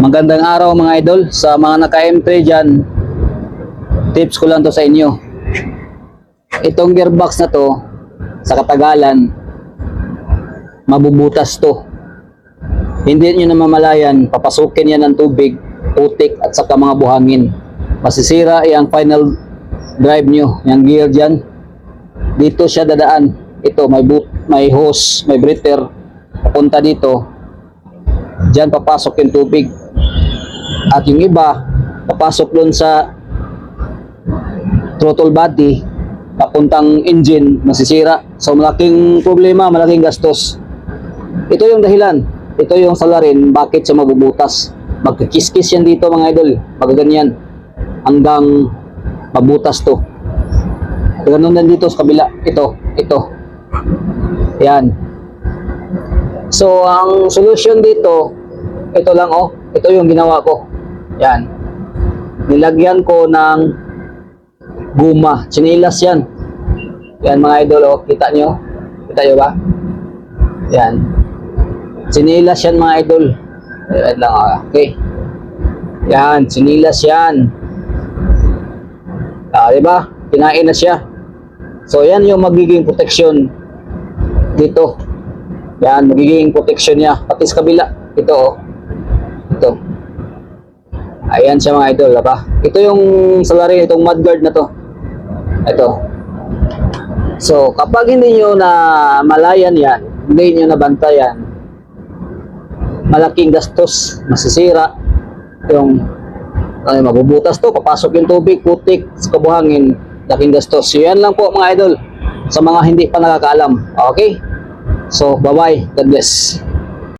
Magandang araw mga idol. Sa mga naka-M3 dyan, tips ko lang to sa inyo. Itong gearbox na to, sa katagalan, mabubutas to. Hindi nyo namamalayan, papasukin yan ng tubig, putik at saka mga buhangin. Masisira yung final drive nyo, yung gear dyan. Dito siya dadaan. Ito, may hose, may breather. Papunta dito. Diyan papasok yung tubig. At yung iba, papasok doon sa throttle body, papuntang engine, masisira. So malaking problema, malaking gastos. Ito yung dahilan. Ito yung salarin, bakit siya mabubutas. Magkikis-kis yan dito mga idol. Magaganyan. Hanggang mabutas to. Ganun din dito sa kabila. Ito. Yan. So, ang solution dito, ito lang ito yung ginawa ko. Yan. Nilagyan ko ng guma. Chinilas yan. Yan mga idol, kita nyo? Kita nyo ba? Yan. Chinilas yan mga idol. Yan lang, okay. Yan, chinilas yan. Diba? Kinain na siya. So, yan yung magiging protection dito. Yan, magiging protection niya. Pati sa kabila. Ito. Ayan siya mga idol, diba? Ito yung salarin, itong mudguard na to. Ito. So, kapag hindi nyo na malayan yan, hindi nyo nabantayan, malaking gastos, masisira. Yung mabubutas to, papasok yung tubig, putik, sa kabuhangin, laking gastos. So, yan lang po mga idol, sa mga hindi pa nakakaalam. Okay? So, bye-bye. God bless.